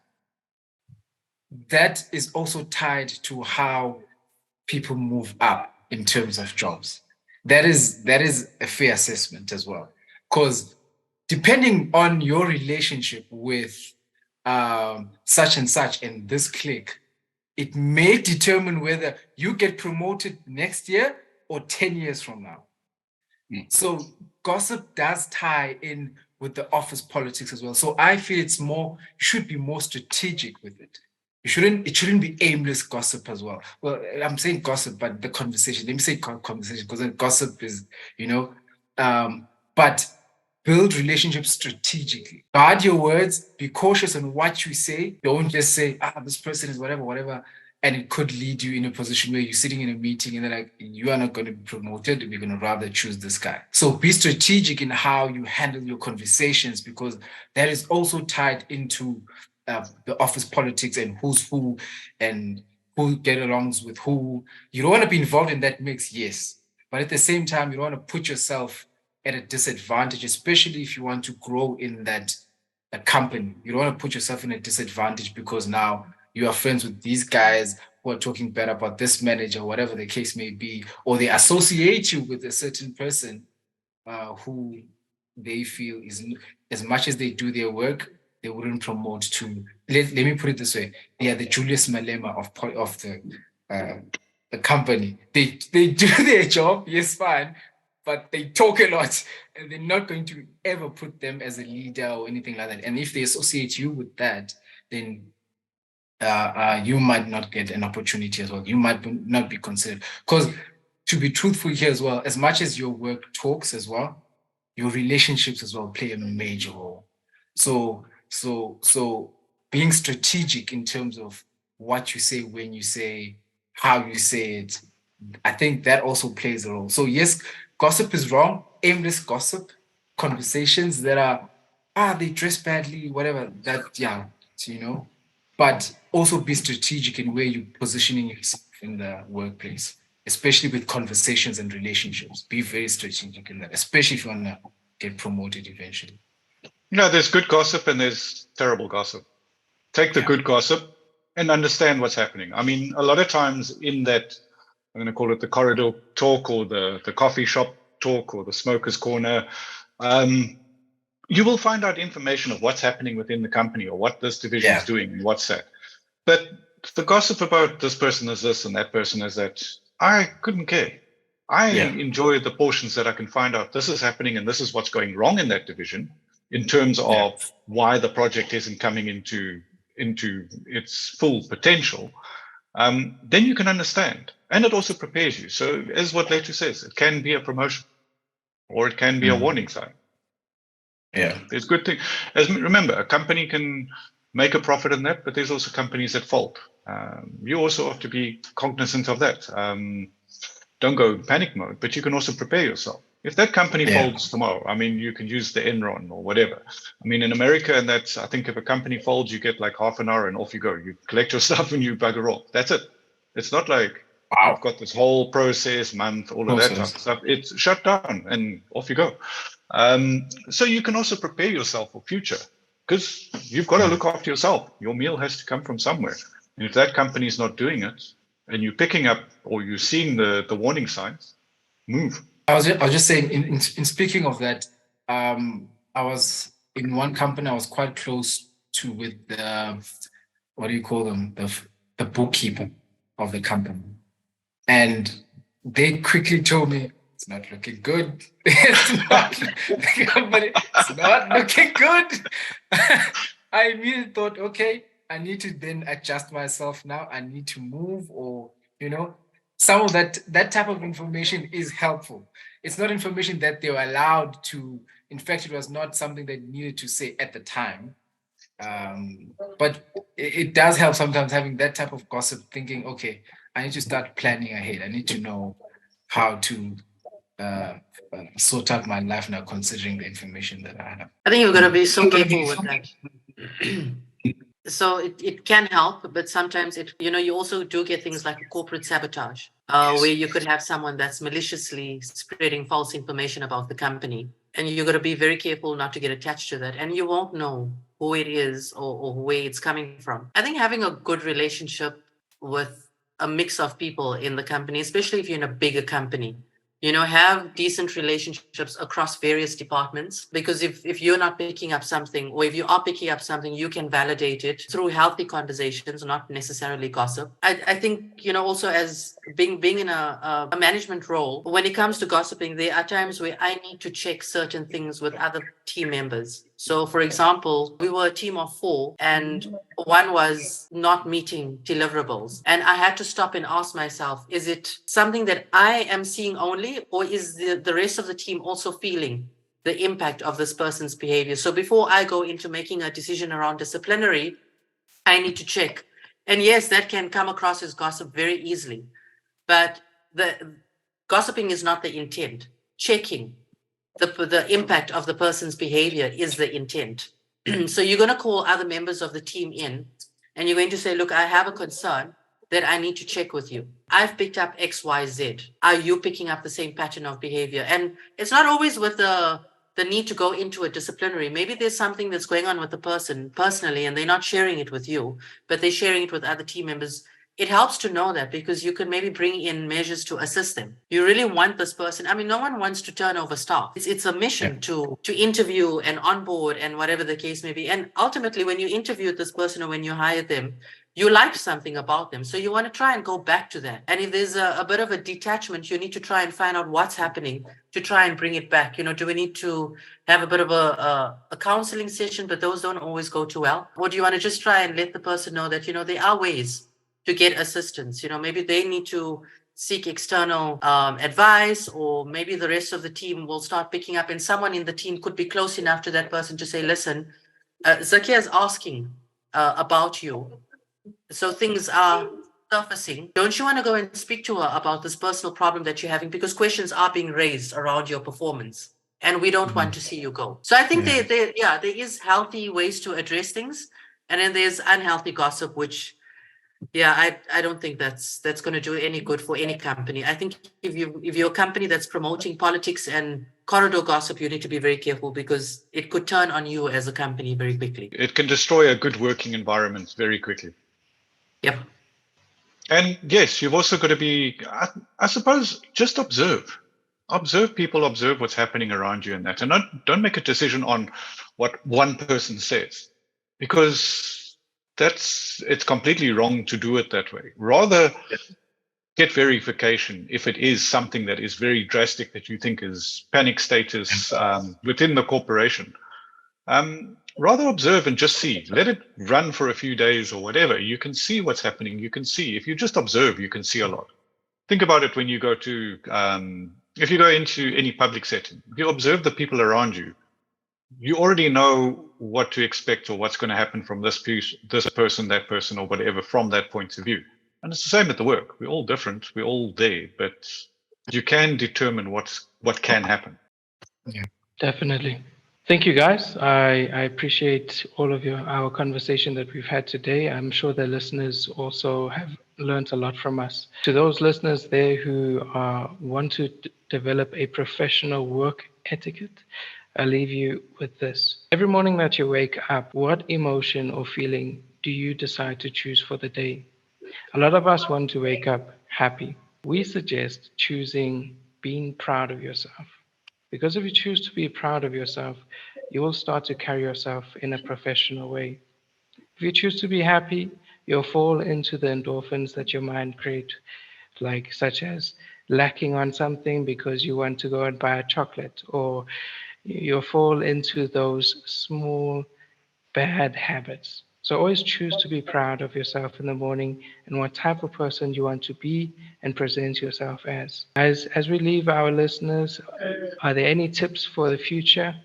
that is also tied to how people move up in terms of jobs. That is a fair assessment as well. Because depending on your relationship with such and such and this clique, it may determine whether you get promoted next year or 10 years from now. So gossip does tie in with the office politics as well. So I feel should be more strategic with it. It shouldn't be aimless gossip as well. Well, I'm saying gossip, but the conversation, let me say conversation, because gossip is, but build relationships strategically. Guard your words, be cautious on what you say. Don't just say, this person is whatever. And it could lead you in a position where you're sitting in a meeting and they're like, you are not going to be promoted. We're going to rather choose this guy. So be strategic in how you handle your conversations, because that is also tied into the office politics and who's who and who get alongs with who. You don't want to be involved in that mix, yes. But at the same time, you don't want to put yourself at a disadvantage, especially if you want to grow in that company. You don't want to put yourself in a disadvantage because now you are friends with these guys who are talking bad about this manager, whatever the case may be, or they associate you with a certain person who they feel is, as much as they do their work, they wouldn't promote to. Let me put it this way: they are the Julius Malema of the company. They do their job, yes, fine, but they talk a lot, and they're not going to ever put them as a leader or anything like that. And if they associate you with that, then you might not get an opportunity as well. You might not be considered. Because to be truthful here as well, as much as your work talks as well, your relationships as well play a major role. So So being strategic in terms of what you say, when you say, how you say it, I think that also plays a role. So yes, gossip is wrong. Aimless gossip, conversations that are they dress badly, whatever. That but also be strategic in where you're positioning yourself in the workplace, especially with conversations and relationships. Be very strategic in that, especially if you want to get promoted eventually. Yeah, there's good gossip and there's terrible gossip. Take the good gossip and understand what's happening. I mean, a lot of times in that, I'm going to call it the corridor talk or the coffee shop talk or the smoker's corner, you will find out information of what's happening within the company or what this division is doing and what's that. But the gossip about this person is this and that person is that, I couldn't care. I enjoy the portions that I can find out this is happening and this is what's going wrong in that division in terms of why the project isn't coming into its full potential. Then you can understand. And it also prepares you. So as what Letu says, it can be a promotion or it can be a warning sign. Yeah. There's good things. Remember, a company can make a profit in that, but there's also companies that fold. You also have to be cognizant of that. Don't go in panic mode, but you can also prepare yourself. If that company folds tomorrow, I mean, you can use the Enron or whatever. I mean, in America, and that's, I think if a company folds, you get like half an hour and off you go. You collect your stuff and you bugger off. That's it. It's not like you've got this whole process, month, all of that type of stuff. It's shut down and off you go. So you can also prepare yourself for future because you've got to look after yourself. Your meal has to come from somewhere. And if that company is not doing it and you're picking up or you're seeing the warning signs, move. I was just saying, in speaking of that, I was in one company I was quite close to with the, what do you call them? The bookkeeper of the company. And they quickly told me, it's not looking good. It's not looking good. I immediately thought, okay, I need to then adjust myself now. I need to move, or, some of that type of information is helpful. It's not information that they were allowed to. In fact, it was not something they needed to say at the time. But it does help sometimes having that type of gossip, thinking, okay, I need to start planning ahead. I need to know how to sort out my life now, considering the information that I have. I think you've got to be so careful with that. So it can help, but sometimes you also do get things like corporate sabotage, where you could have someone that's maliciously spreading false information about the company. And you've got to be very careful not to get attached to that. And you won't know who it is or where it's coming from. I think having a good relationship with a mix of people in the company, especially if you're in a bigger company, have decent relationships across various departments, because if you're not picking up something, or if you are picking up something, you can validate it through healthy conversations, not necessarily gossip. I think, also as being in a management role, when it comes to gossiping, there are times where I need to check certain things with other team members. So, for example, we were a team of 4 and one was not meeting deliverables. And I had to stop and ask myself, is it something that I am seeing only, or is the rest of the team also feeling the impact of this person's behavior? So before I go into making a decision around disciplinary, I need to check. And yes, that can come across as gossip very easily. But the gossiping is not the intent. Checking the impact of the person's behavior is the intent. So you're going to call other members of the team in, and you're going to say, look, I have a concern that I need to check with you. I've picked up X, Y, Z. Are you picking up the same pattern of behavior? And it's not always with the need to go into a disciplinary. Maybe there's something that's going on with the person personally, and they're not sharing it with you, but they're sharing it with other team members. It helps to know that, because you can maybe bring in measures to assist them. You really want this person. I mean, no one wants to turn over staff. It's a mission to interview and onboard and whatever the case may be. And ultimately, when you interviewed this person or when you hired them, you like something about them. So you want to try and go back to that. And if there's a bit of a detachment, you need to try and find out what's happening to try and bring it back. Do we need to have a bit of a counseling session, but those don't always go too well? Or do you want to just try and let the person know that, there are ways to get assistance? Maybe they need to seek external advice, or maybe the rest of the team will start picking up, and someone in the team could be close enough to that person to say, listen, Zakia is asking about you. So things are surfacing. Don't you want to go and speak to her about this personal problem that you're having? Because questions are being raised around your performance, and we don't want to see you go. So I think there is healthy ways to address things, and then there's unhealthy gossip, which I don't think that's going to do any good for any company. I think if you're a company that's promoting politics and corridor gossip, you need to be very careful because it could turn on you as a company very quickly. It can destroy a good working environment very quickly. Yep. And yes, you've also got to be, I suppose, just observe. Observe people, observe what's happening around you and that. And don't make a decision on what one person says, because it's completely wrong to do it that way. Rather, get verification if it is something that is very drastic that you think is panic status within the corporation. Rather observe and just see. Let it run for a few days or whatever. You can see what's happening. You can see. If you just observe, you can see a lot. Think about it when you go to, if you go into any public setting, if you observe the people around you, you already know what to expect or what's going to happen from this person, that person, or whatever from that point of view. And it's the same at the work. We're all different. We're all there, but you can determine what can happen. Yeah, definitely. Thank you, guys. I appreciate all of our conversation that we've had today. I'm sure the listeners also have learned a lot from us. To those listeners there who want to develop a professional work etiquette, I'll leave you with this. Every morning that you wake up, what emotion or feeling do you decide to choose for the day? A lot of us want to wake up happy. We suggest choosing being proud of yourself. Because if you choose to be proud of yourself, you will start to carry yourself in a professional way. If you choose to be happy, you'll fall into the endorphins that your mind creates, like such as lacking on something because you want to go and buy a chocolate, or you'll fall into those small bad habits. So always choose to be proud of yourself in the morning and what type of person you want to be and present yourself as. As we leave our listeners, are there any tips for the future?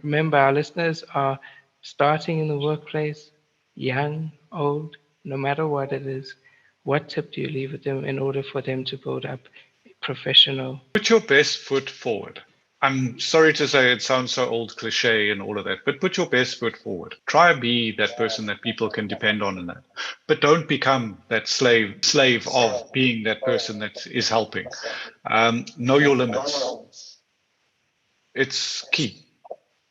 Remember, our listeners are starting in the workplace, young, old, no matter what it is. What tip do you leave with them in order for them to build up a professional? Put your best foot forward. I'm sorry to say it sounds so old cliche and all of that, but put your best foot forward. Try and be that person that people can depend on in that. But don't become that slave of being that person that is helping. Know your limits. It's key.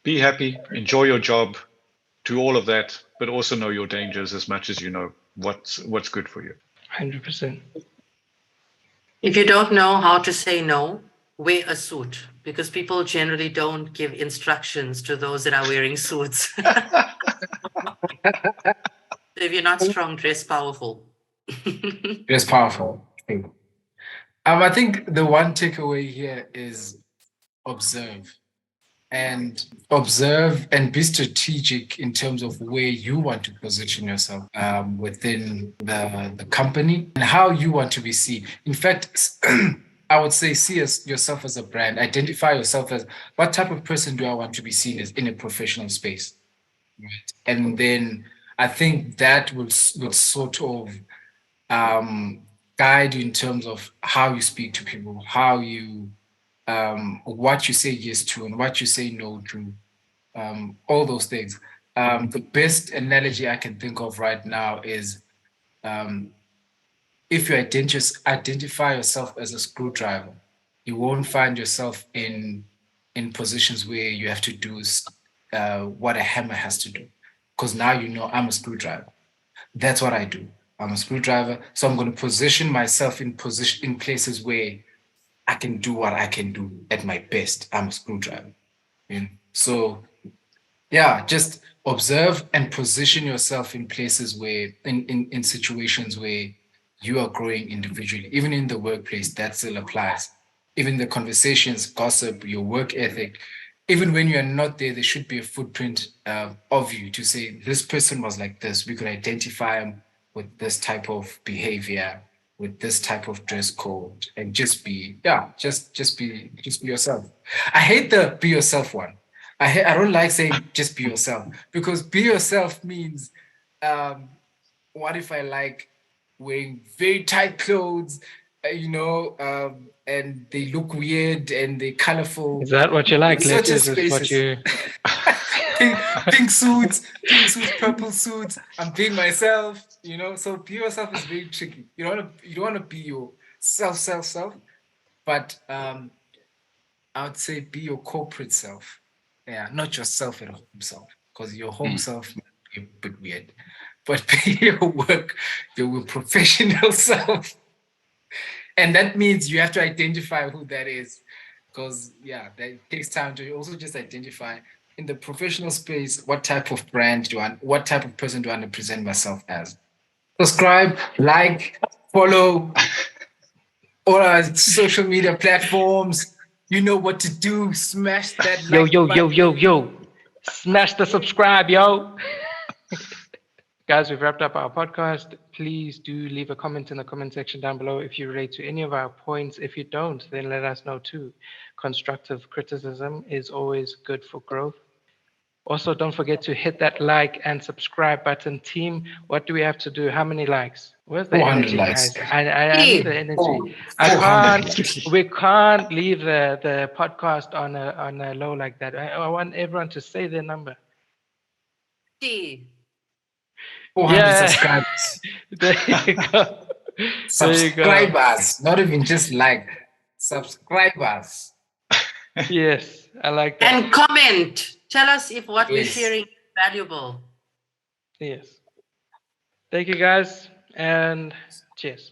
Be happy, enjoy your job, do all of that, but also know your dangers as much as you know what's good for you. 100%. If you don't know how to say no, wear a suit, because people generally don't give instructions to those that are wearing suits. If you're not strong, dress powerful. Dress powerful. I think the one takeaway here is observe. And observe and be strategic in terms of where you want to position yourself within the company and how you want to be seen. In fact, I would say see yourself as a brand. Identify yourself as what type of person do I want to be seen as in a professional space. Right? And then I think that will sort of guide you in terms of how you speak to people, how you what you say yes to and what you say no to, all those things. The best analogy I can think of right now is if you identify yourself as a screwdriver, you won't find yourself in positions where you have to do what a hammer has to do, because now you know I'm a screwdriver. That's what I do. I'm a screwdriver, so I'm going to position myself in places where I can do what I can do at my best. I'm a screwdriver. So, yeah, just observe and position yourself in places where, in situations where you are growing individually. Even in the workplace, that still applies. Even the conversations, gossip, your work ethic, even when you're not there, there should be a footprint of you to say, this person was like this. We could identify them with this type of behavior, with this type of dress code, and just be yourself. I hate the be yourself one. I don't like saying just be yourself, because be yourself means, what if I like wearing very tight clothes, and they look weird and they're colorful. Is that what you like, It's not Letty? Is just this what spaces. you... Pink suits, purple suits. I'm being myself, So be yourself is very tricky. You don't want to be your self, but I would say be your corporate self. Yeah, not yourself at home self, because your home self might be a bit weird. But be your professional self. And that means you have to identify who that is. Because that takes time to also just identify in the professional space, what type of brand what type of person do I want to present myself as? Subscribe, like, follow all our social media platforms. You know what to do. Smash that Yo, like yo, button. yo. Smash the subscribe, yo. Guys, we've wrapped up our podcast. Please do leave a comment in the comment section down below if you relate to any of our points. If you don't, then let us know too. Constructive criticism is always good for growth. Also, don't forget to hit that like and subscribe button. Team, what do we have to do? How many likes? Where's the 400 energy, likes. guys? I need the energy. I 400. can't. We can't leave the podcast on a low like that. I want everyone to say their number. 400 subscribers. There you go. Subscribers, not even just like subscribers. Yes, I like that. And comment. Tell us if what we're Yes. sharing is valuable. Yes. Thank you, guys, and cheers.